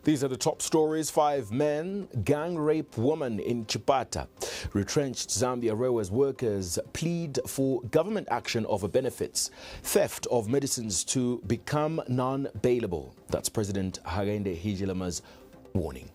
These are the top stories. 5 men, gang rape woman in Chipata. Retrenched Zambia Railways workers plead for government action over benefits. Theft of medicines to become non-bailable. That's President Hakainde Hichilema's warning.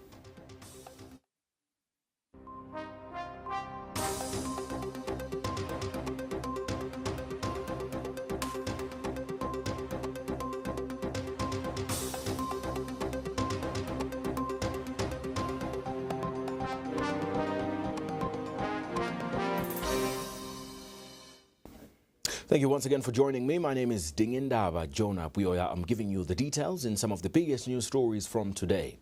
Thank you once again for joining me. My name is Dingindaba Jonah Puyoya. I'm giving you the details in some of the biggest news stories from today.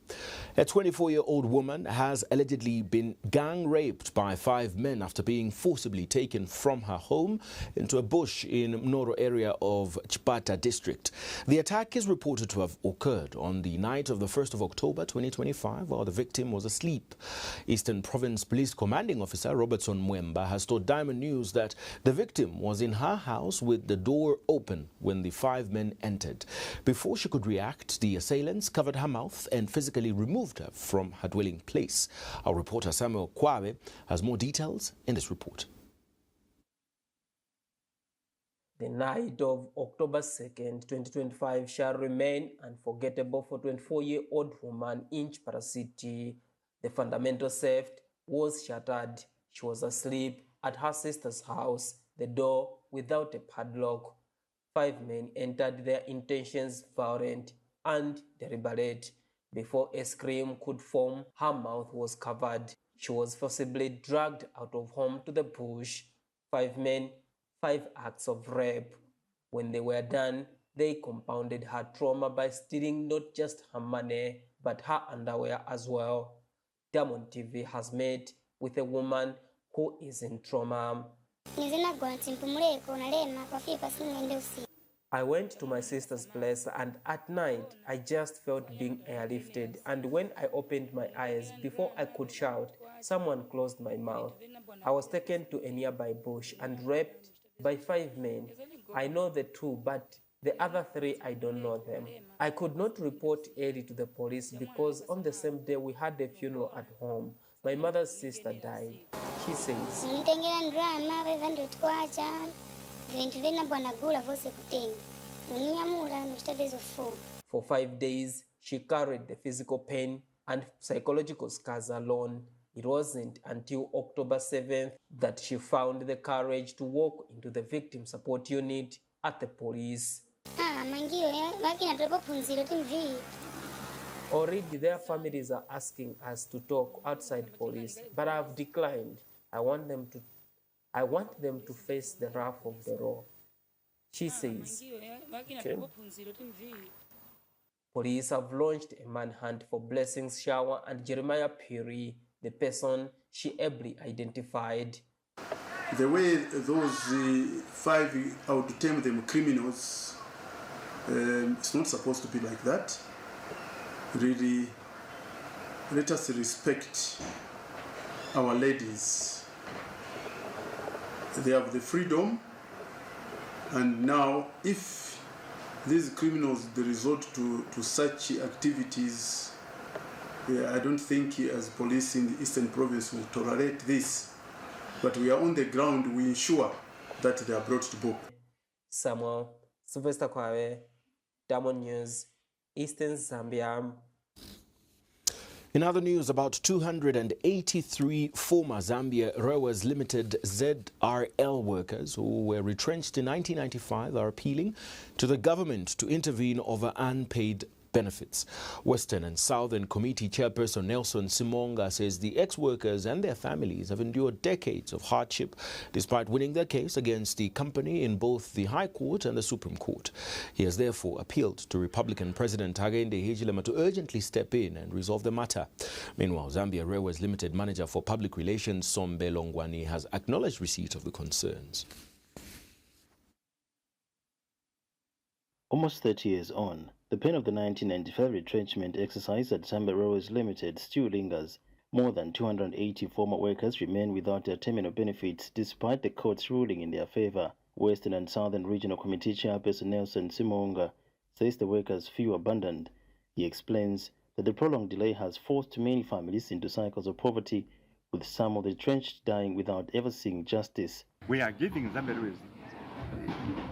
A 24-year-old woman has allegedly been gang raped by 5 men after being forcibly taken from her home into a bush in Mnoro area of Chipata district. The attack is reported to have occurred on the night of the 1st of October 2025 while the victim was asleep. Eastern Province Police Commanding Officer Robertson Mwemba has told Diamond News that the victim was in her house with the door open when the 5 men entered. Before she could react, the assailants covered her mouth and physically removed her from her dwelling place. Our reporter Samuel Kwabe has more details in this report. The night of October 2nd, 2025 shall remain unforgettable for 24-year-old woman in Chipata City. The fundamental theft was shattered. She was asleep at her sister's house, the door without a padlock. 5 men entered, their intentions violent and deliberate. Before a scream could form, her mouth was covered. She was forcibly dragged out of home to the bush. 5 men, 5 acts of rape. When they were done, they compounded her trauma by stealing not just her money, but her underwear as well. Diamond TV has met with a woman who is in trauma. I went to my sister's place and at night I just felt being airlifted, and when I opened my eyes, before I could shout, someone closed my mouth. I was taken to a nearby bush and raped by 5 men. I know the 2, but the other 3 I don't know them. I could not report early to the police because on the same day we had a funeral at home. My mother's sister died. She says, for 5 days, she carried the physical pain and psychological scars alone. It wasn't until October 7th that she found the courage to walk into the victim support unit at the police. Already their families are asking us to talk outside police, but I've declined. I want them to face the wrath of the law. She says. Okay. Police have launched a manhunt for Blessings Shower and Jeremiah Piri, the person she ably identified. The way those 5, I would term them criminals, it's not supposed to be like that. Really, let us respect our ladies. They have the freedom, and now if these criminals they resort to such activities, I don't think as police in the Eastern Province will tolerate this. But we are on the ground, we ensure that they are brought to book. Samuel Sylvester Kwabe, Diamond News, Eastern Zambia. In other news, about 283 former Zambia Railways Limited ZRL workers who were retrenched in 1995 are appealing to the government to intervene over unpaid benefits. Western and Southern Committee Chairperson Nelson Simonga says the ex-workers and their families have endured decades of hardship despite winning their case against the company in both the High Court and the Supreme Court. He has therefore appealed to Republican President Hakainde Hichilema to urgently step in and resolve the matter. Meanwhile, Zambia Railways Limited Manager for Public Relations Sombe Longwani has acknowledged receipt of the concerns. Almost 30 years on, the pain of the 1995 retrenchment exercise at Zambia Railways Limited still lingers. More than 280 former workers remain without their terminal benefits despite the court's ruling in their favor. Western and Southern Regional Committee Chairperson Nelson Simonga says the workers feel abandoned. He explains that the prolonged delay has forced many families into cycles of poverty, with some of the retrenched dying without ever seeing justice. We are giving Zambians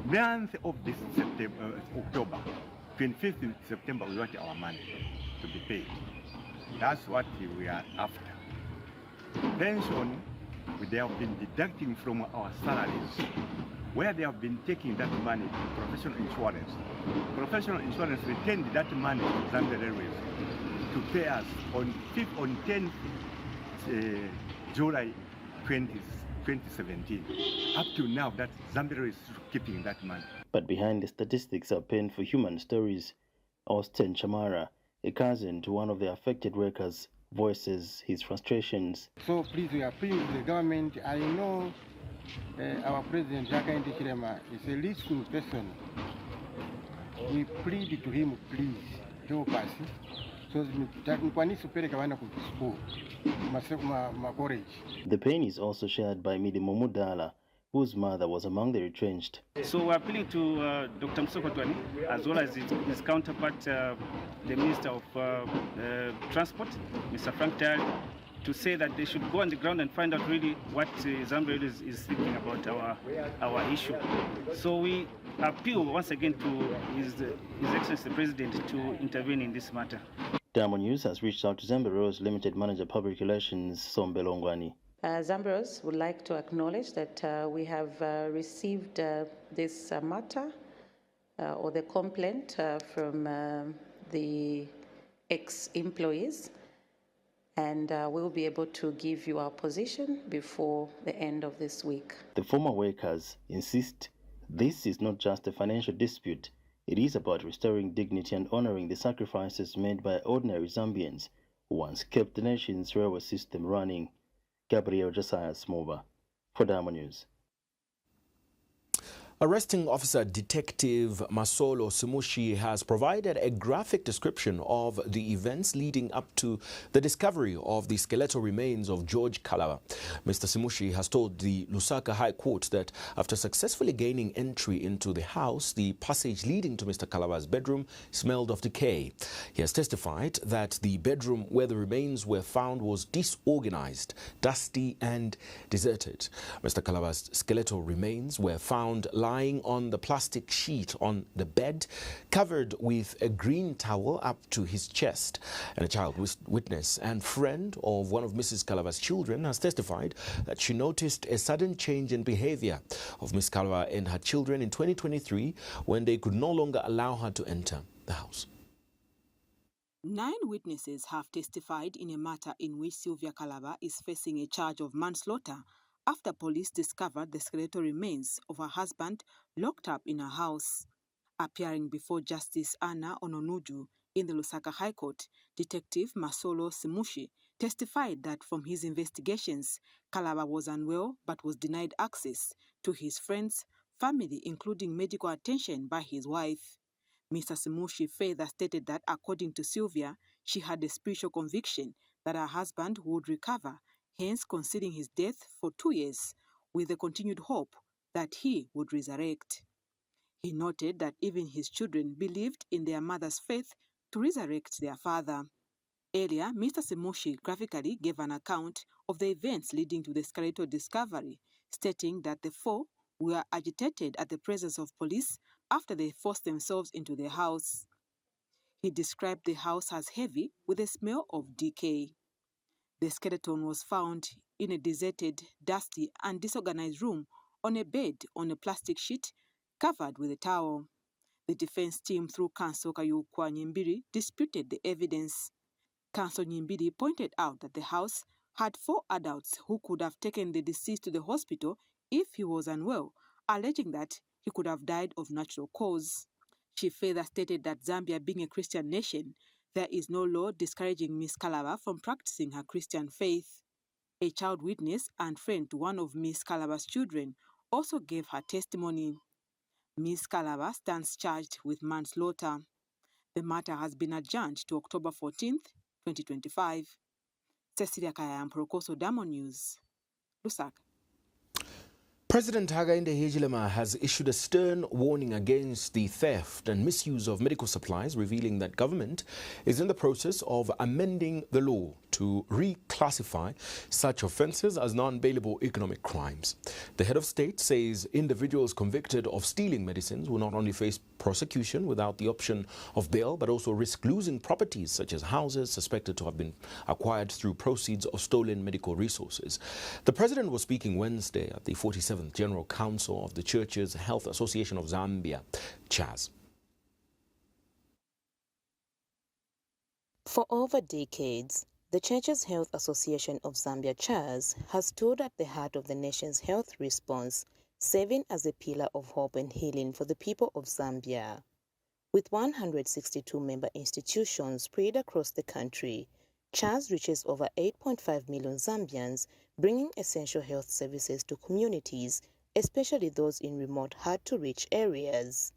month of this September, October, 25th September, we want our money to be paid. That's what we are after. Pension, they have been deducting from our salaries, where they have been taking that money to professional insurance. Professional insurance returned that money to Zambia Railways to pay us on 10th July 2017. Up to now, that Zambia is keeping that money. But behind the statistics are painful human stories. Austin Chamara, a cousin to one of the affected workers, voices his frustrations. So please, we are pleading to the government. I know our president, Hakainde Hichilema, is a listening person. We plead to him, please help us. So the pain is also shared by Midi Momudala, whose mother was among the retrenched. So we're appealing to Dr. Msokotwani, as well as his counterpart, the Minister of Transport, Mr. Frank Tayari, to say that they should go on the ground and find out really what Zambia is thinking about our issue. So we appeal once again to His Excellency the President to intervene in this matter. Diamond News has reached out to Zambia Railways Limited Manager Public Relations, Sombe Longwani. Zambia Railways would like to acknowledge that we have received this matter or the complaint from the ex-employees, and we will be able to give you our position before the end of this week. The former workers insist this is not just a financial dispute. It is about restoring dignity and honoring the sacrifices made by ordinary Zambians who once kept the nation's railway system running. Gabriel Josiah Smova for Diamond News. Arresting officer Detective Masolo Simushi has provided a graphic description of the events leading up to the discovery of the skeletal remains of George Kalaba. Mr. Simushi has told the Lusaka High Court that after successfully gaining entry into the house, the passage leading to Mr. Kalaba's bedroom smelled of decay. He has testified that the bedroom where the remains were found was disorganized, dusty and deserted. Mr. Kalaba's skeletal remains were found lying on the plastic sheet on the bed, covered with a green towel up to his chest. And a child witness and friend of one of Mrs. Kalaba's children has testified that she noticed a sudden change in behavior of Ms. Kalaba and her children in 2023 when they could no longer allow her to enter the house. 9 witnesses have testified in a matter in which Sylvia Kalaba is facing a charge of manslaughter after police discovered the skeletal remains of her husband locked up in her house. Appearing before Justice Anna Ononuju in the Lusaka High Court, Detective Masolo Simushi testified that from his investigations, Kalaba was unwell but was denied access to his friends, family, including medical attention by his wife. Mr. Simushi further stated that according to Sylvia, she had a spiritual conviction that her husband would recover, hence concealing his death for 2 years, with the continued hope that he would resurrect. He noted that even his children believed in their mother's faith to resurrect their father. Earlier, Mr. Simushi graphically gave an account of the events leading to the skeletal discovery, stating that the 4 were agitated at the presence of police after they forced themselves into the house. He described the house as heavy with a smell of decay. The skeleton was found in a deserted, dusty and disorganized room on a bed on a plastic sheet covered with a towel. The defense team through Counsel Kayukwa Nyimbiri disputed the evidence. Counsel Nyimbiri pointed out that the house had 4 adults who could have taken the deceased to the hospital if he was unwell, alleging that he could have died of natural cause. She further stated that Zambia being a Christian nation, there is no law discouraging Ms. Kalaba from practicing her Christian faith. A child witness and friend to one of Ms. Kalaba's children also gave her testimony. Ms. Kalaba stands charged with manslaughter. The matter has been adjourned to October 14th, 2025. Cecilia Kaya Mprokoso, Diamond News, Lusaka. President Hakainde Hichilema has issued a stern warning against the theft and misuse of medical supplies, revealing that government is in the process of amending the law to reclassify such offences as non-bailable economic crimes. The head of state says individuals convicted of stealing medicines will not only face prosecution without the option of bail, but also risk losing properties such as houses suspected to have been acquired through proceeds of stolen medical resources. The president was speaking Wednesday at the 47th General Council of the Churches Health Association of Zambia, CHAZ. For over decades, the Churches Health Association of Zambia, CHAZ, has stood at the heart of the nation's health response, serving as a pillar of hope and healing for the people of Zambia. With 162 member institutions spread across the country, CHAZ reaches over 8.5 million Zambians, bringing essential health services to communities, especially those in remote, hard-to-reach areas.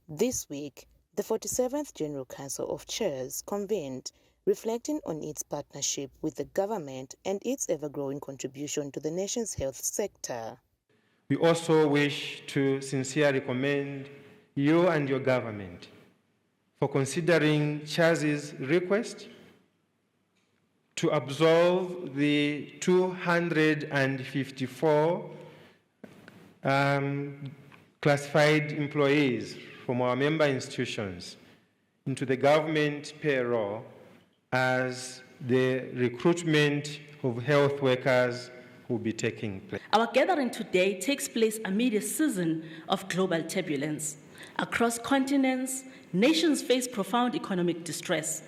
This week, the 47th General Council of CHAZ convened, reflecting on its partnership with the government and its ever-growing contribution to the nation's health sector. We also wish to sincerely commend you and your government for considering CHAZ's request to absolve the 254 classified employees from our member institutions into the government payroll as the recruitment of health workers will be taking place. Our gathering today takes place amid a season of global turbulence. Across continents, nations face profound economic distress,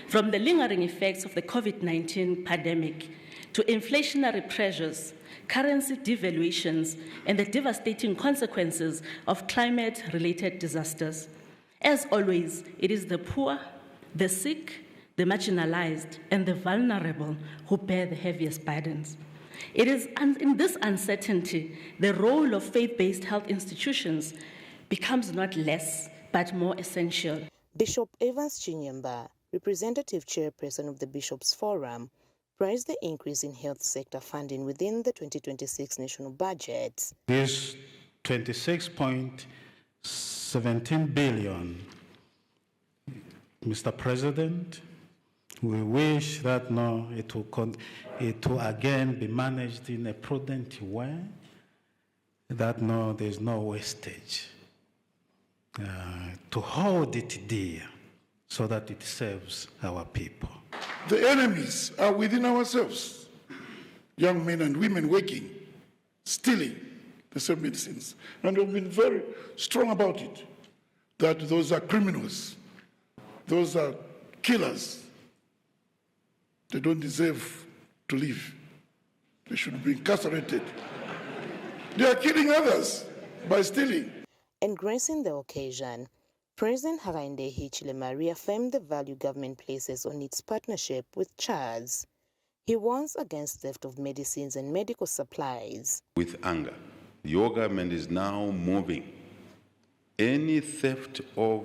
from the lingering effects of the COVID-19 pandemic to inflationary pressures, currency devaluations, and the devastating consequences of climate-related disasters. As always, it is the poor, the sick, the marginalized, and the vulnerable who bear the heaviest burdens. It is in this uncertainty, the role of faith-based health institutions becomes not less, but more essential. Bishop Evans Chinyamba, representative chairperson of the Bishops' Forum, praised the increase in health sector funding within the 2026 national budget. This 26.17 billion, Mr. President, we wish that it will again be managed in a prudent way, that there's no wastage, to hold it dear so that it serves our people. The enemies are within ourselves, young men and women working, stealing the same medicines. And we've been very strong about it, that those are criminals, those are killers. They don't deserve to live. They should be incarcerated. They are killing others by stealing. Engracing the occasion, President Hakainde Hichilema reaffirmed the value government places on its partnership with CHAZ. He warns against theft of medicines and medical supplies. With anger, your government is now moving any theft of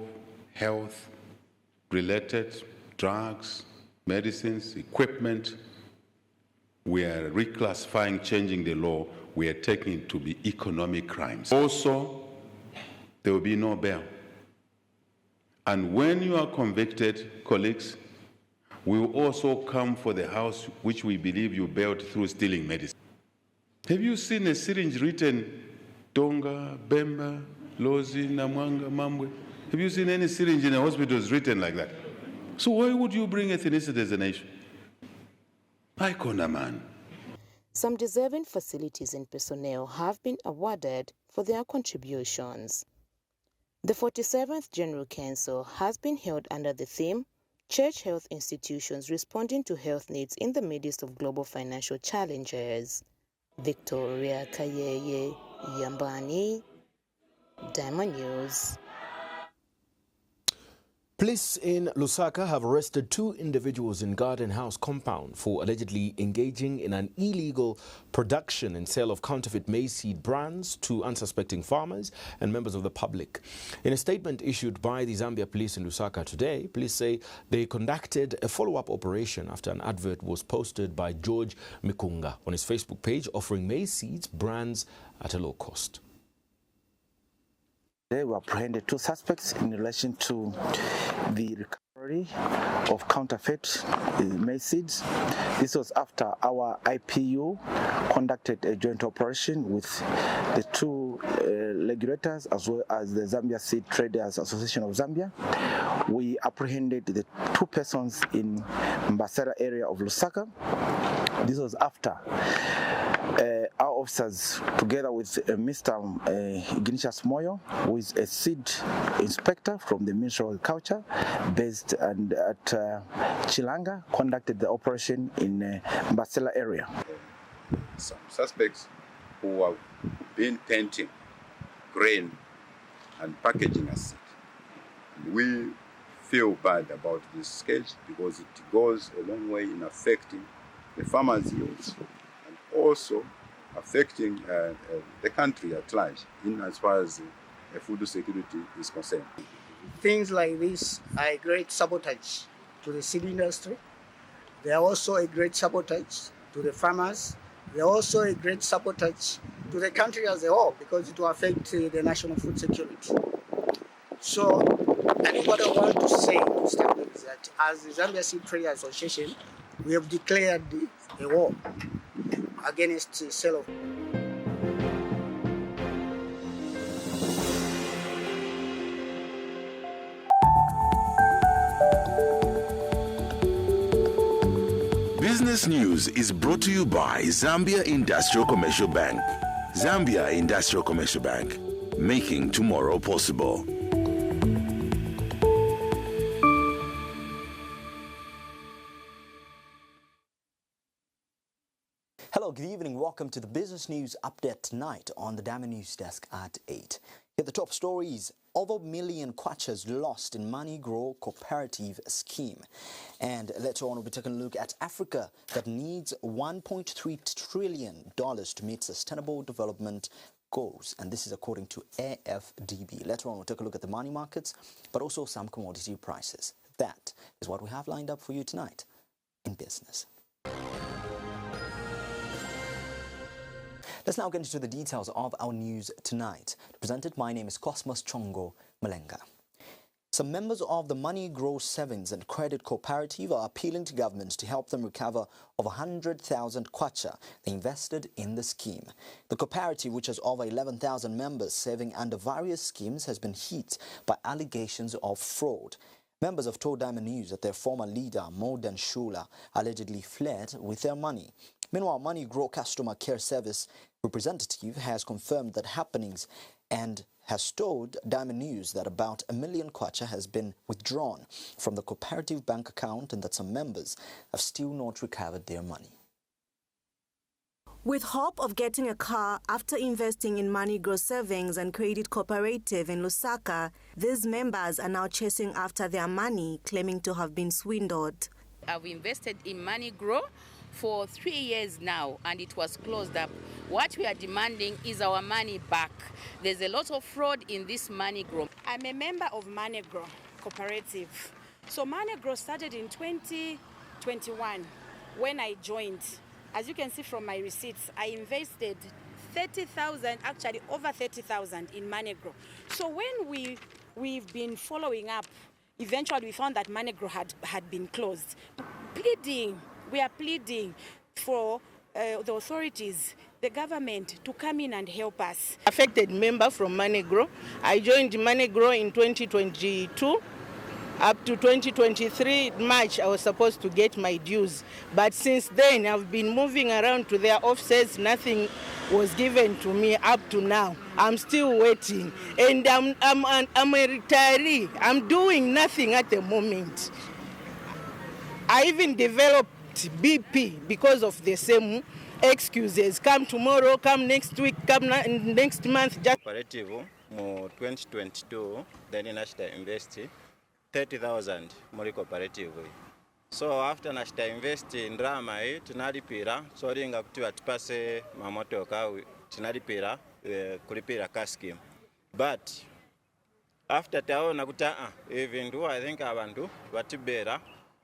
health-related drugs, medicines, equipment, we are reclassifying, changing the law. We are taking it to be economic crimes. Also, there will be no bail. And when you are convicted, colleagues, we will also come for the house which we believe you bailed through stealing medicine. Have you seen a syringe written Tonga, Bemba, Lozi, Namwanga, Mambwe? Have you seen any syringe in a hospital written like that? So why would you bring ethnicity as a nation? Man. Some deserving facilities and personnel have been awarded for their contributions. The 47th General Council has been held under the theme, Church Health Institutions Responding to Health Needs in the Midst of Global Financial Challenges. Victoria Kayeye Yambani, Diamond News. Police in Lusaka have arrested 2 individuals in Garden House compound for allegedly engaging in an illegal production and sale of counterfeit maize seed brands to unsuspecting farmers and members of the public. In a statement issued by the Zambia police in Lusaka today, police say they conducted a follow-up operation after an advert was posted by George Mikunga on his Facebook page offering maize seeds brands at a low cost. Today we apprehended 2 suspects in relation to the recovery of counterfeit maize seeds. This was after our IPU conducted a joint operation with the 2 regulators as well as the Zambia Seed Traders Association of Zambia. We apprehended the 2 persons in Mbasera area of Lusaka. This was after our officers, together with Mr. Ignatius Moyo, who is a seed inspector from the Ministry of Agriculture, based at Chilanga, conducted the operation in Mbasela area. Some suspects who have been painting grain and packaging as seed. We feel bad about this case because it goes a long way in affecting the farmers' yields and also affecting the country at large in as far as food security is concerned. Things like this are a great sabotage to the seed industry. They are also a great sabotage to the farmers. They are also a great sabotage to the country as a whole because it will affect the national food security. So, and what I want to say to start with is that as the Zambia Seed Traders Association, we have declared a war against the sale of. Business News is brought to you by Zambia Industrial Commercial Bank. Zambia Industrial Commercial Bank, making tomorrow possible. Hello, good evening. Welcome to the Business News Update tonight on the Diamond News Desk at 8. Here the top stories. Over 1 million kwachas lost in Money Grow Cooperative Scheme. And later on, we'll be taking a look at Africa that needs $1.3 trillion to meet sustainable development goals. And this is according to AFDB. Later on, we'll take a look at the money markets, but also some commodity prices. That is what we have lined up for you tonight in business. Let's now get into the details of our news tonight. Presented, my name is Cosmos Chongo Malenga. Some members of the Money Grow Savings and Credit Cooperative are appealing to governments to help them recover over 100,000 kwacha they invested in the scheme. The cooperative, which has over 11,000 members saving under various schemes, has been hit by allegations of fraud. Members have told Diamond News that their former leader, Mordan Shula, allegedly fled with their money. Meanwhile, Money Grow Customer Care Service representative has confirmed that happenings and has told Diamond News that about 1 million kwacha has been withdrawn from the cooperative bank account and that some members have still not recovered their money. With hope of getting a car after investing in Money Grow Savings and Credit Cooperative in Lusaka, these members are now chasing after their money, claiming to have been swindled. I've invested in Money Grow for 3 years now, and it was closed up. What we are demanding is our money back. There's a lot of fraud in this Money Grow. I'm a member of Money Grow Cooperative. So Money Grow started in 2021 when I joined. As you can see from my receipts, I invested 30,000, actually over 30,000 in Money Grow. So when we've been following up, eventually we found that Money Grow had been closed. We are pleading for the authorities, the government, to come in and help us. Affected member from Money Grow. I joined Money Grow in 2022. Up to 2023 March, I was supposed to get my dues. But since then, I've been moving around to their offices. Nothing was given to me up to now. I'm still waiting. And I'm a retiree. I'm doing nothing at the moment. I even developed BP because of the same excuses. Come tomorrow, come next week, come next month. Cooperative mu 2022 then national invest 30,000 muri cooperative. So after nashita invest in drama tinalipira soringa kuti vatipase mamotoka tinalipira kulipira car scheme. But after taona kuti evintu I think abantu vatibera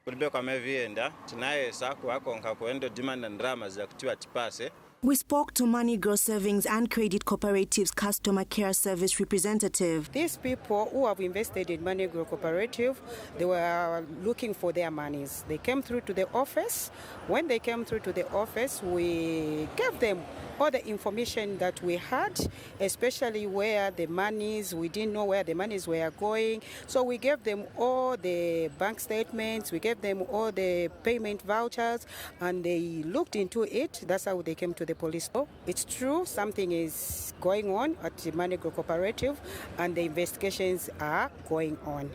kulibe kwamevienda tinayesa kuwakonka kuendo demand and drama zakuti vatipase. We spoke to Money Grow Savings and Credit Cooperative's customer care service representative. These people who have invested in Money Grow Cooperative, they were looking for their monies. They came through to the office. When they came through to the office, we gave them all the information that we had, especially where the monies, we didn't know where the monies were going. So we gave them all the bank statements, we gave them all the payment vouchers, and they looked into it. That's how they came to the police. Oh, it's true, something is going on at the Money Grow Cooperative, and the investigations are going on.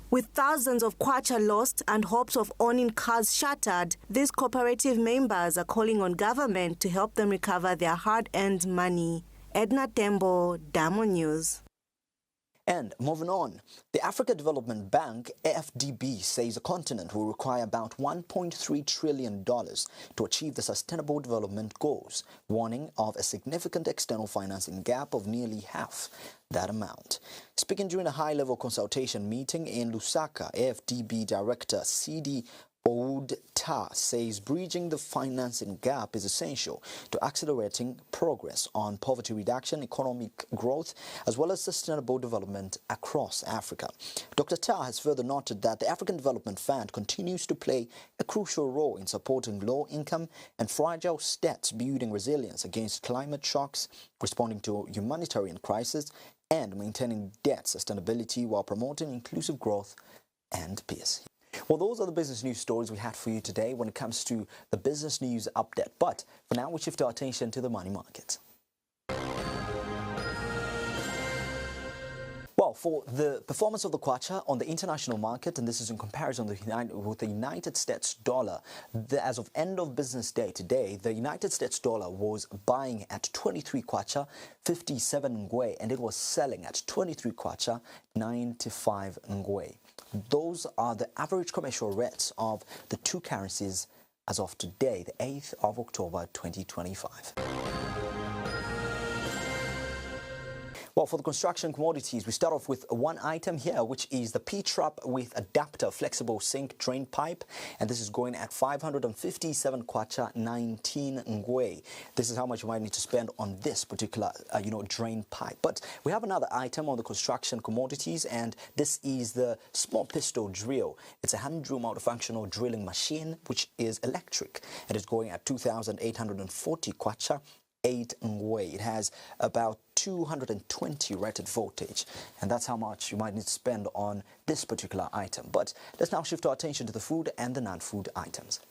With thousands of kwacha lost and hopes of owning cars shattered, these cooperative members are calling on government to help them recover their hard-earned money. Edna Tembo, Diamond News. And moving on, the Africa Development Bank, AFDB, says the continent will require about $1.3 trillion to achieve the Sustainable Development Goals, warning of a significant external financing gap of nearly half that amount. Speaking during a high-level consultation meeting in Lusaka, AFDB Director C.D. Oud Ta says bridging the financing gap is essential to accelerating progress on poverty reduction, economic growth, as well as sustainable development across Africa. Dr. Ta has further noted that the African Development Fund continues to play a crucial role in supporting low-income and fragile states, building resilience against climate shocks, responding to humanitarian crises, and maintaining debt sustainability while promoting inclusive growth and peace. Well, those are the business news stories we had for you today when it comes to the business news update. But for now, we shift our attention to the money market. Well, for the performance of the kwacha on the international market, and this is in comparison with the United States dollar, as of end of business day today, the United States dollar was buying at 23 kwacha, 57 ngwe, and it was selling at 23 kwacha, 95 ngwe. Those are the average commercial rates of the two currencies as of today, the 8th of October 2025. Well, for the construction commodities, we start off with one item here, which is the P-Trap with adapter flexible sink drain pipe, and this is going at 557 kwacha, 19 ngwe. This is how much you might need to spend on this particular, drain pipe. But we have another item on the construction commodities, and this is the small pistol drill. It's a hand-drill multifunctional drilling machine, which is electric. It is going at 2,840 kwacha, 8 ngwe. It has about 220 rated voltage, and that's how much you might need to spend on this particular item. But let's now shift our attention to the food and the non-food items.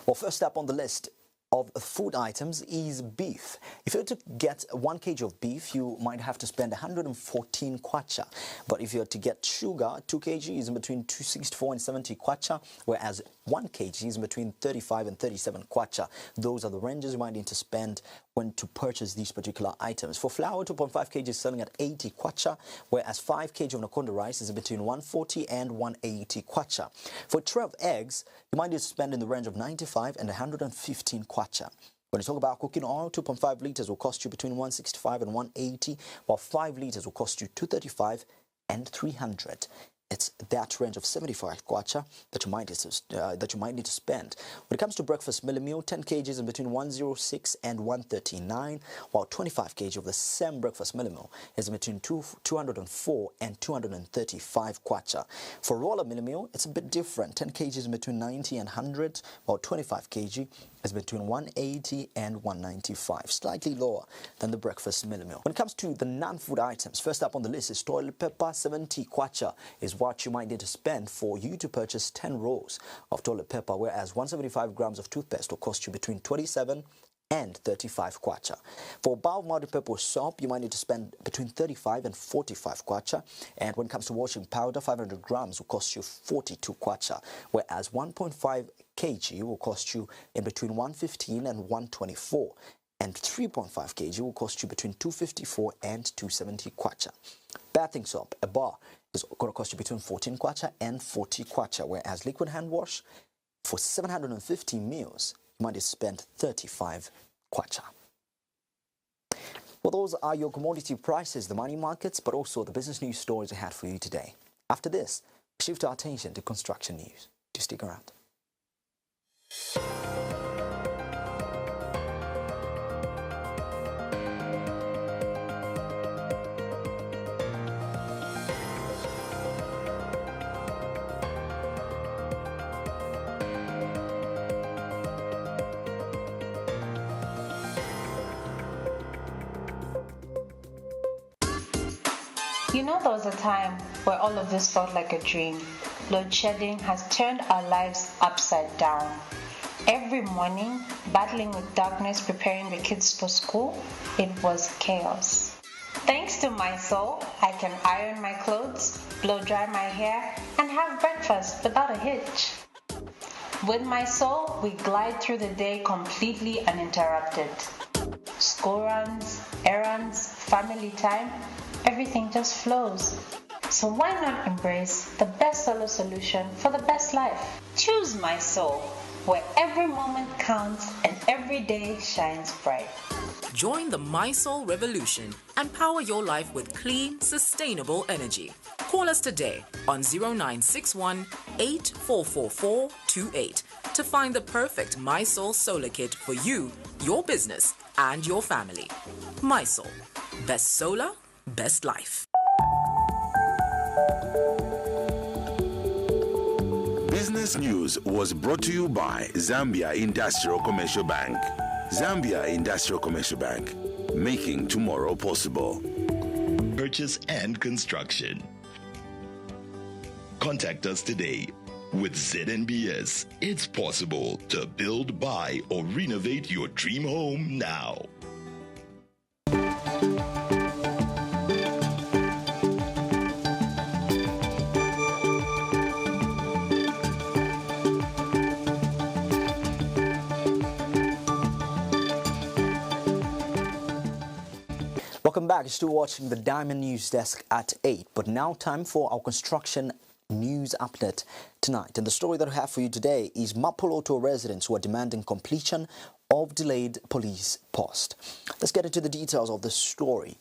Well, first up on the list of food items is beef. If you were to get 1 kg of beef, you might have to spend 114 kwacha. But if you were to get sugar, 2 kg is in between 264 and 70 kwacha, whereas 1 kg is in between 35 and 37 kwacha. Those are the ranges you might need to spend when to purchase these particular items. For flour, 2.5 kg is selling at 80 kwacha, whereas 5 kg of Nakonde rice is between 140 and 180 kwacha. For a tray of eggs, you might need to spend in the range of 95 and 115 kwacha. When you talk about cooking oil, 2.5 liters will cost you between 165 and 180, while 5 liters will cost you 235 and 300. It's that range of 75 kwacha that you might need to spend. When it comes to breakfast mealie meal, 10 kg is in between 106 and 139, while 25 kg of the same breakfast mealie meal is in between 204 and 235 kwacha. For roller mealie meal, it's a bit different. 10 kg is in between 90 and 100, while 25 kg is between 180 and 195, slightly lower than the breakfast meal. When it comes to the non-food items, first up on the list is toilet paper. 70 kwacha is what you might need to spend for you to purchase 10 rolls of toilet paper, whereas 175 grams of toothpaste will cost you between 27 and 35 kwacha. For a bar of multi-purpose soap, you might need to spend between 35 and 45 kwacha. And when it comes to washing powder, 500 grams will cost you 42 kwacha, whereas 1.5 kg will cost you in between 115 and 124. And 3.5 kg will cost you between 254 and 270 kwacha. Bathing soap, a bar, is going to cost you between 14 kwacha and 40 kwacha, whereas liquid hand wash, for 750 mils, you might spend 35 kwacha. Well, those are your commodity prices, the money markets, but also the business news stories I had for you today. After this, we shift our attention to construction news. Do stick around. You know, there was a time where all of this felt like a dream. Load shedding has turned our lives upside down. Every morning, battling with darkness, preparing the kids for school, it was chaos. Thanks to MySol, I can iron my clothes, blow dry my hair, and have breakfast without a hitch. With MySol, we glide through the day completely uninterrupted. School runs, errands, family time, everything just flows. So why not embrace the best solo solution for the best life? Choose MySol, where every moment counts and every day shines bright. Join the MySol revolution and power your life with clean, sustainable energy. Call us today on 0961 844428 to find the perfect MySol solar kit for you, your business, and your family. MySol. Best solar, best life. Business News was brought to you by Zambia Industrial Commercial Bank. Zambia Industrial Commercial Bank, making tomorrow possible. Purchase and construction. Contact us today. With ZNBS, it's possible to build, buy, or renovate your dream home now. Welcome back. You're still watching the Diamond News Desk at 8, but now time for our construction news update tonight. And the story that I have for you today is Mapoloto residents who are demanding completion of delayed police post. Let's get into the details of the story.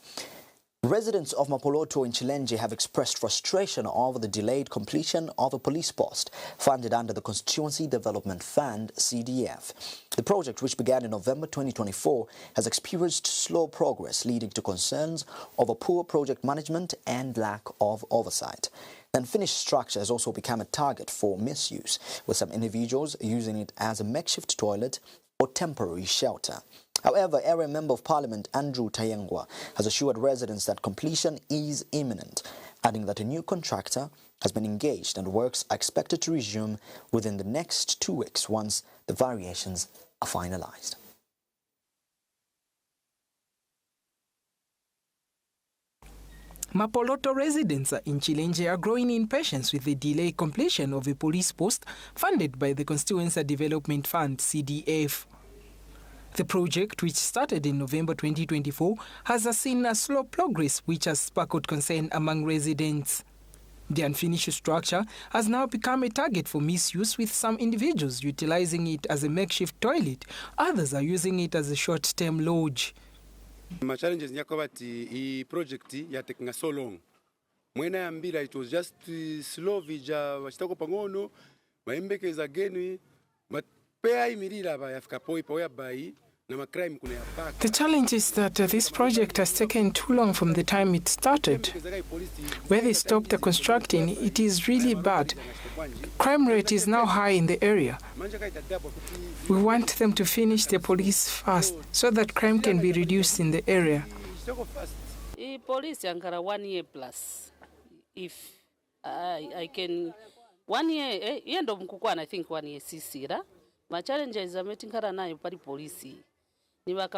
Residents of Mapoloto in Chilenje have expressed frustration over the delayed completion of a police post funded under the Constituency Development Fund, CDF. The project, which began in November 2024, has experienced slow progress, leading to concerns over poor project management and lack of oversight. The unfinished structure has also become a target for misuse, with some individuals using it as a makeshift toilet or temporary shelter. However, Area Member of Parliament Andrew Tayengwa has assured residents that completion is imminent, adding that a new contractor has been engaged and works are expected to resume within the next 2 weeks once the variations are finalized. Mapoloto residents in Chilenje are growing impatience with the delayed completion of a police post funded by the Constituency Development Fund, CDF. The project, which started in November 2024, has seen a slow progress which has sparked concern among residents. The unfinished structure has now become a target for misuse, with some individuals utilizing it as a makeshift toilet. Others are using it as a short-term lodge. My challenges nyakobati I project ya taking so long. Mwena yambira it was just slow vija wachitako pangono maembeke again but pea imirira ba yafika poi bai The challenge is that this project has taken too long from the time it started. Where they stopped constructing, it is really bad. Crime rate is now high in the area. We want them to finish the police fast so that crime can be reduced in the area. Police yankara 1 year plus. If I can 1 year, end of mkukwana, I think 1 year sisira. My challenges are meeting her na pari police. Robbers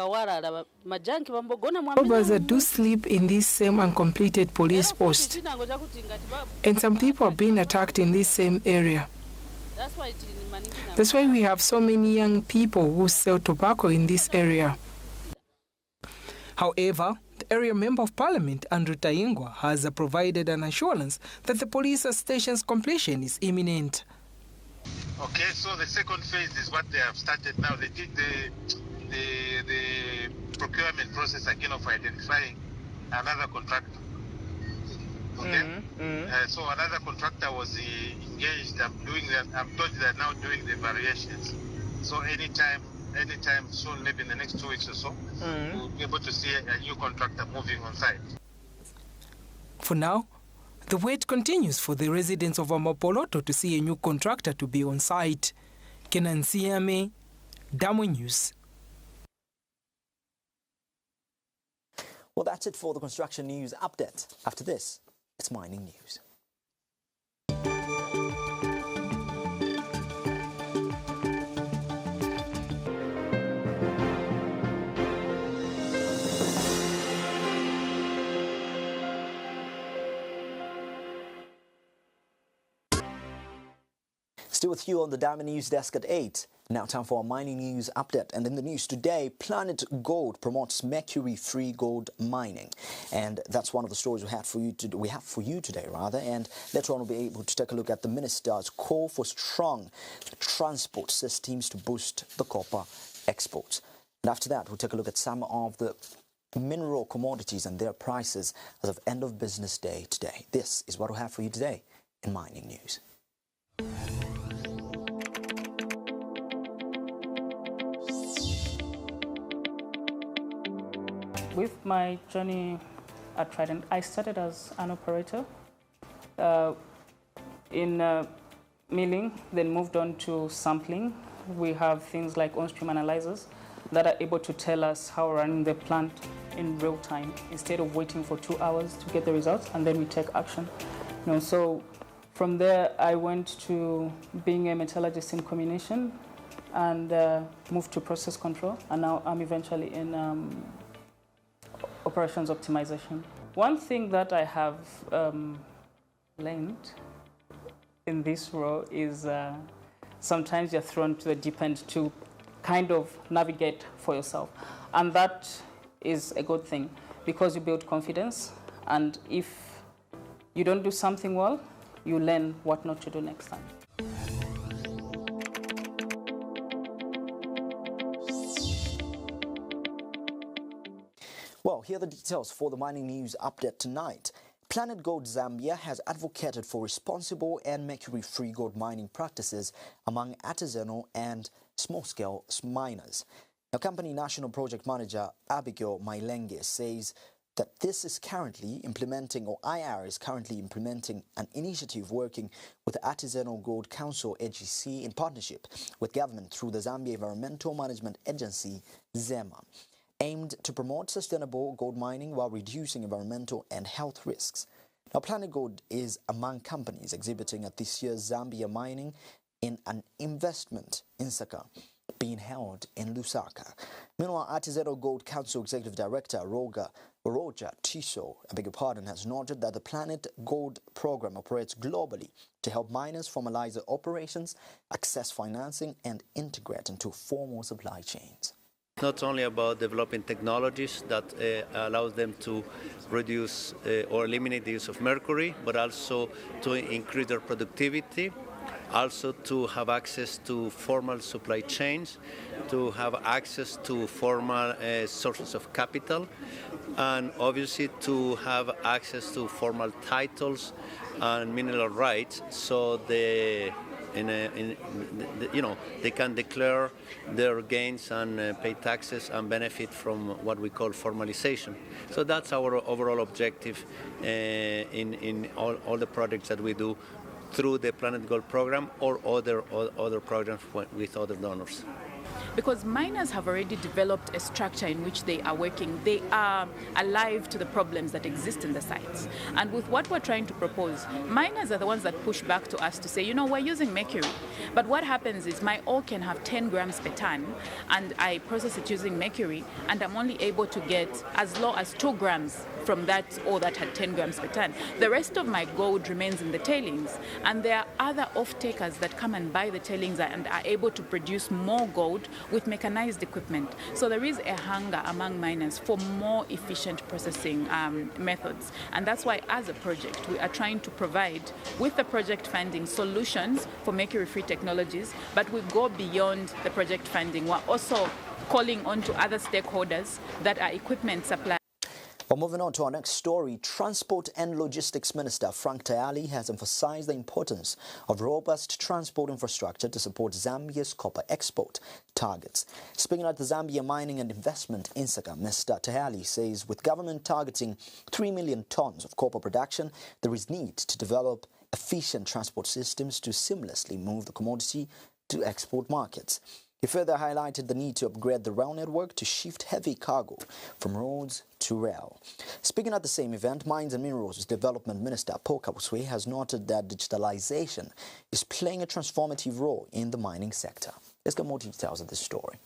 do sleep in this same uncompleted police post, and some people are being attacked in this same area. That's why we have so many young people who sell tobacco in this area. However, the area member of parliament, Andrew Taingwa, has provided an assurance that the police station's completion is imminent. Okay, so the second phase is what they have started now. They did the procurement process again of identifying another contractor. Okay, so another contractor was engaged. I'm told they're now doing the variations. So anytime soon, maybe in the next 2 weeks or so, we'll be able to see a new contractor moving on site. For now, the wait continues for the residents of Amapoloto to see a new contractor to be on site. Kenan Siame, Damo News. Well, that's it for the construction news update. After this, it's mining news. Still with you on the Diamond News Desk at 8. Now time for our mining news update. And in the news today, Planet Gold promotes mercury-free gold mining. And that's one of the stories we have for you today. And later on we'll be able to take a look at the minister's call for strong transport systems to boost the copper exports. And after that, we'll take a look at some of the mineral commodities and their prices as of end of business day today. This is what we'll have for you today in mining news. With my journey at Trident, I started as an operator in milling, then moved on to sampling. We have things like on-stream analyzers that are able to tell us how we're running the plant in real time instead of waiting for 2 hours to get the results, and then we take action. So from there, I went to being a metallurgist in comminution and moved to process control, and now I'm eventually in operations optimization. One thing that I have learned in this role is sometimes you're thrown to the deep end to kind of navigate for yourself. And that is a good thing because you build confidence. And if you don't do something well, you learn what not to do next time. Well, here are the details for the mining news update tonight. Planet Gold Zambia has advocated for responsible and mercury-free gold mining practices among artisanal and small-scale miners. Now, company national project manager Abigail Mailenge says that this is currently implementing, or IR is currently implementing, an initiative working with the Artisanal Gold Council, AGC, in partnership with government through the Zambia Environmental Management Agency, ZEMA, aimed to promote sustainable gold mining while reducing environmental and health risks. Now, Planet Gold is among companies exhibiting at this year's Zambia Mining in an investment in Saka being held in Lusaka. Meanwhile, Artisanal Gold Council Executive Director Roger Tiso, has noted that the Planet Gold program operates globally to help miners formalize their operations, access financing, and integrate into formal supply chains. Not only about developing technologies that allows them to reduce or eliminate the use of mercury, but also to increase their productivity, also to have access to formal supply chains, to have access to formal sources of capital, and obviously to have access to formal titles and mineral rights, so the they can declare their gains and pay taxes and benefit from what we call formalization. So that's our overall objective in all the projects that we do through the Planet Gold program or other programs with other donors. Because miners have already developed a structure in which they are working. They are alive to the problems that exist in the sites. And with what we're trying to propose, miners are the ones that push back to us to say, we're using mercury. But what happens is my ore can have 10 grams per ton, and I process it using mercury, and I'm only able to get as low as 2 grams from that ore that had 10 grams per ton. The rest of my gold remains in the tailings, and there are other off-takers that come and buy the tailings and are able to produce more gold with mechanized equipment. So there is a hunger among miners for more efficient processing methods. And that's why, as a project, we are trying to provide, with the project funding, solutions for mercury-free technologies, but we go beyond the project funding. We're also calling on to other stakeholders that are equipment suppliers. Well, moving on to our next story, Transport and Logistics Minister Frank Tayali has emphasized the importance of robust transport infrastructure to support Zambia's copper export targets. Speaking at the Zambia Mining and Investment INSACA, Mr. Tayali says with government targeting 3 million tons of copper production, there is need to develop efficient transport systems to seamlessly move the commodity to export markets. He further highlighted the need to upgrade the rail network to shift heavy cargo from roads to rail. Speaking at the same event, Mines and Minerals Development Minister Paul Kabuswe has noted that digitalization is playing a transformative role in the mining sector. Let's get more details of this story.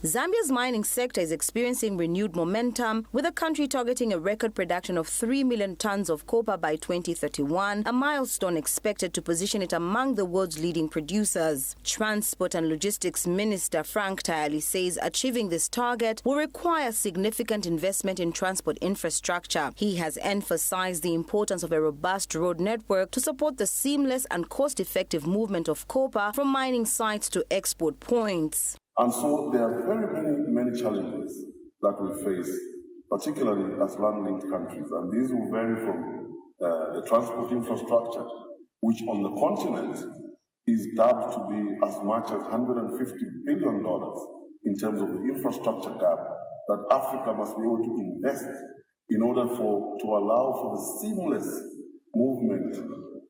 Zambia's mining sector is experiencing renewed momentum, with the country targeting a record production of 3 million tons of copper by 2031, a milestone expected to position it among the world's leading producers. Transport and Logistics Minister Frank Tayali says achieving this target will require significant investment in transport infrastructure. He has emphasized the importance of a robust road network to support the seamless and cost-effective movement of copper from mining sites to export points. And so there are many challenges that we face, particularly as land-linked countries. And these will vary from the transport infrastructure, which on the continent is dubbed to be as much as $150 billion in terms of the infrastructure gap that Africa must be able to invest in order to allow for the seamless movement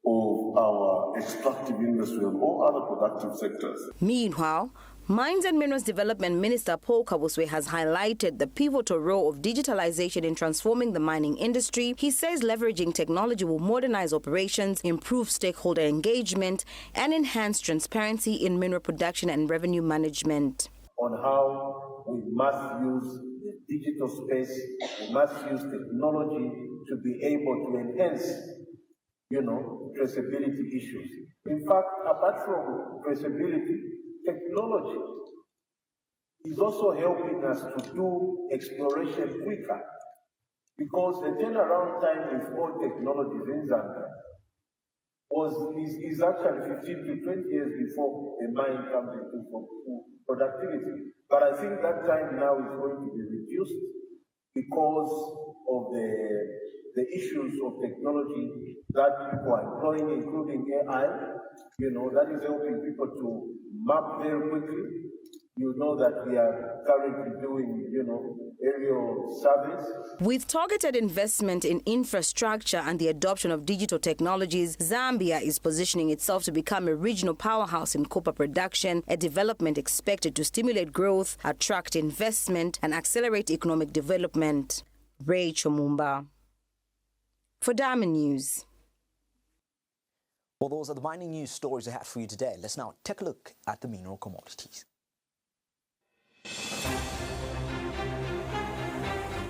of our extractive industry and all other productive sectors. Meanwhile, Mines and Minerals Development Minister Paul Kabuswe has highlighted the pivotal role of digitalization in transforming the mining industry. He says leveraging technology will modernize operations, improve stakeholder engagement, and enhance transparency in mineral production and revenue management. On how we must use the digital space, we must use technology to be able to enhance, traceability issues. In fact, apart from traceability, technology is also helping us to do exploration quicker, because the turnaround time with all technologies in Zambia is actually 15 to 20 years before a mine comes into productivity. But I think that time now is going to be reduced because of the issues of technology that people are employing, including AI, that is helping people to map very quickly. You know that we are currently doing, aerial surveys. With targeted investment in infrastructure and the adoption of digital technologies, Zambia is positioning itself to become a regional powerhouse in copper production, a development expected to stimulate growth, attract investment, and accelerate economic development. Rachel Mumba for Diamond News. Well, those are the mining news stories I have for you today. Let's now take a look at the mineral commodities.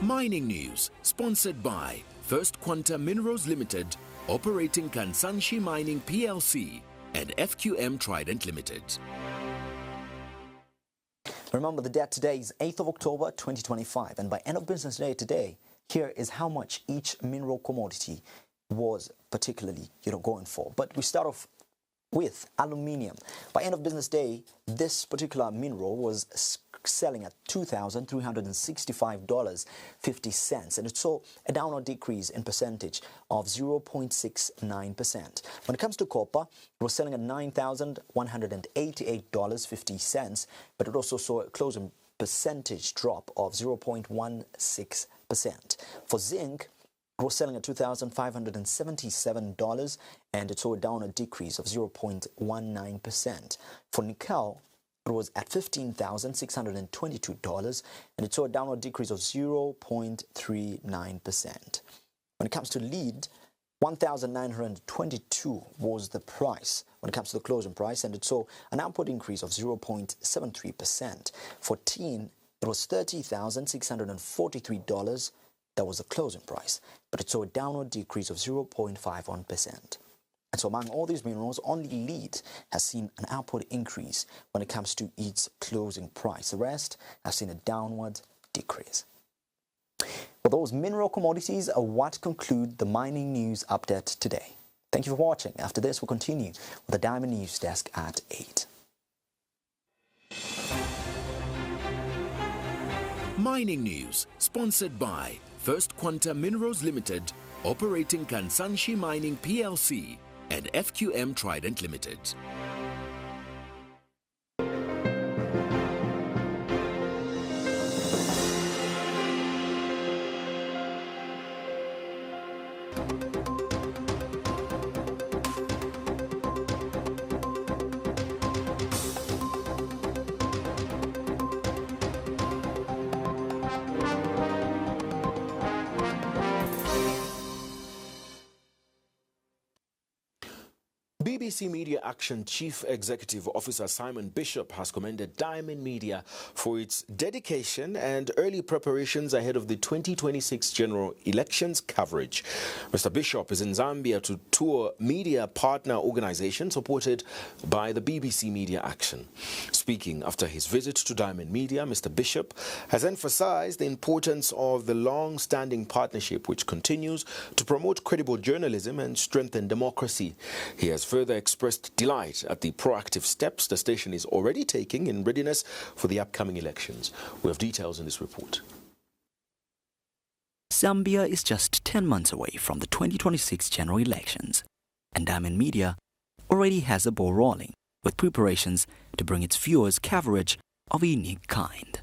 Mining news, sponsored by First Quanta Minerals Limited, operating Kansanshi Mining PLC, and FQM Trident Limited. Remember, the date today is 8th of October 2025, and by end of business day today, here is how much each mineral commodity was particularly, going for. But we start off with aluminium. By end of business day, this particular mineral was selling at $2,365.50, and it saw a downward decrease in percentage of 0.69%. When it comes to copper, it was selling at $9,188.50, but it also saw a closing percentage drop of 0.16%. For zinc, it was selling at $2,577, and it saw a downward decrease of 0.19%. For nickel, it was at $15,622, and it saw a downward decrease of 0.39%. When it comes to lead, $1,922 was the price when it comes to the closing price, and it saw an upward increase of 0.73%. For tin, it was $30,643. That was the closing price, but it saw a downward decrease of 0.51%. And so among all these minerals, only lead has seen an upward increase when it comes to its closing price. The rest have seen a downward decrease. Well, those mineral commodities are what conclude the mining news update today. Thank you for watching. After this, we'll continue with the Diamond News Desk at 8. Mining News, sponsored by First Quanta Minerals Limited, operating Kansanshi Mining PLC, and FQM Trident Limited. BBC Media Action Chief Executive Officer Simon Bishop has commended Diamond Media for its dedication and early preparations ahead of the 2026 general elections coverage. Mr. Bishop is in Zambia to tour media partner organizations supported by the BBC Media Action. Speaking after his visit to Diamond Media, Mr. Bishop has emphasized the importance of the long-standing partnership which continues to promote credible journalism and strengthen democracy. He has further expressed delight at the proactive steps the station is already taking in readiness for the upcoming elections. We have details in this report. Zambia is just 10 months away from the 2026 general elections, and Diamond Media already has a ball rolling with preparations to bring its viewers coverage of a unique kind.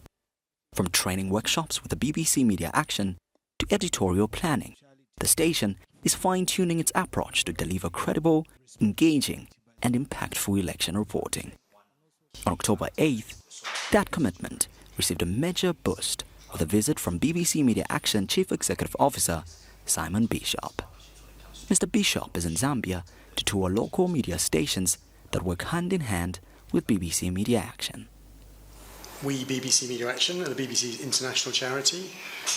From training workshops with the BBC Media Action to editorial planning, the station is fine-tuning its approach to deliver credible, engaging, and impactful election reporting. On October 8th, that commitment received a major boost with a visit from BBC Media Action Chief Executive Officer Simon Bishop. Mr. Bishop is in Zambia to tour local media stations that work hand in hand with BBC Media Action. We, BBC Media Action, are the BBC's international charity,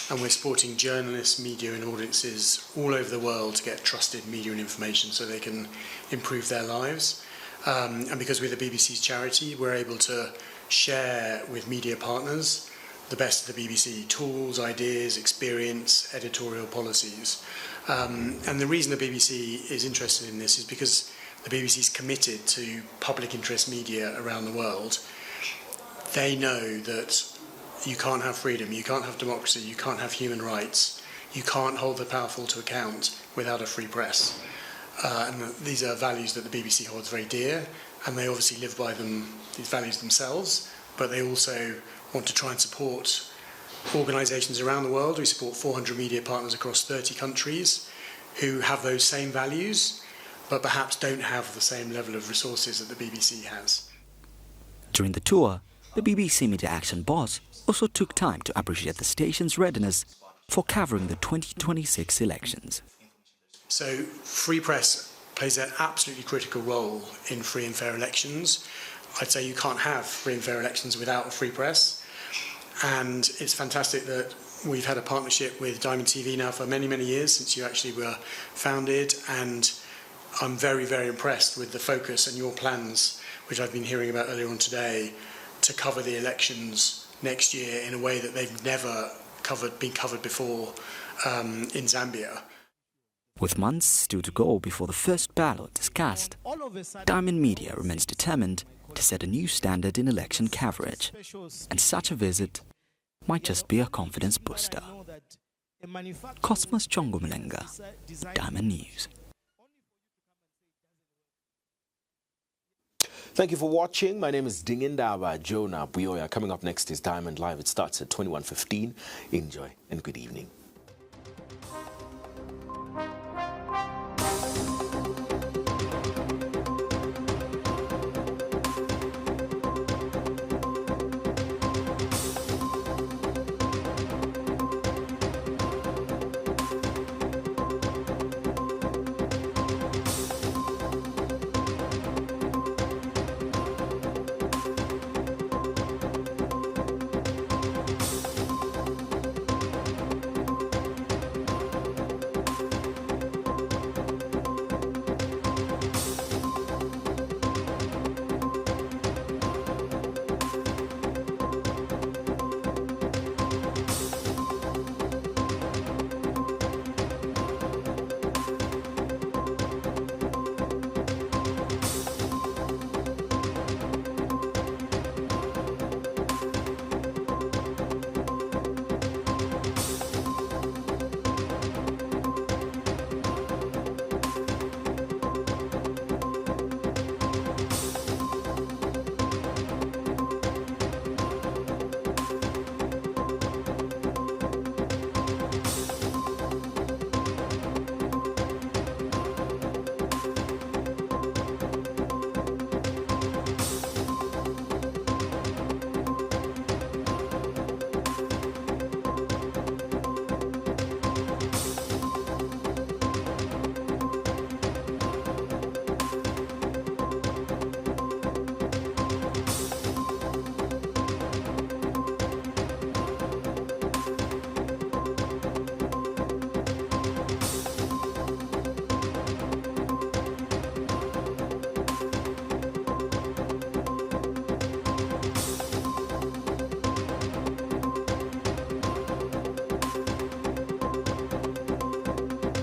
and we're supporting journalists, media and audiences all over the world to get trusted media and information so they can improve their lives. And because we're the BBC's charity, we're able to share with media partners the best of the BBC tools, ideas, experience, editorial policies. And the reason the BBC is interested in this is because the BBC is committed to public interest media around the world. They know that you can't have freedom, you can't have democracy, you can't have human rights, you can't hold the powerful to account without a free press. And these are values that the BBC holds very dear, and they obviously live by them, these values themselves, but they also want to try and support organisations around the world. We support 400 media partners across 30 countries who have those same values, but perhaps don't have the same level of resources that the BBC has. During the tour, the BBC Media Action boss also took time to appreciate the station's readiness for covering the 2026 elections. So free press plays an absolutely critical role in free and fair elections. I'd say you can't have free and fair elections without a free press. And it's fantastic that we've had a partnership with Diamond TV now for many, many years, since you actually were founded. And I'm very, very impressed with the focus and your plans, which I've been hearing about earlier on today, to cover the elections next year in a way that they've never been covered before in Zambia. With months still to go before the first ballot is cast, Diamond Media remains determined to set a new standard in election coverage, and such a visit might just be a confidence booster. Cosmos Chongo Malenga, Diamond News. Thank you for watching. My name is Dingindaba Jonah Buyoya. Coming up next is Diamond Live. It starts at 21:15. Enjoy and good evening.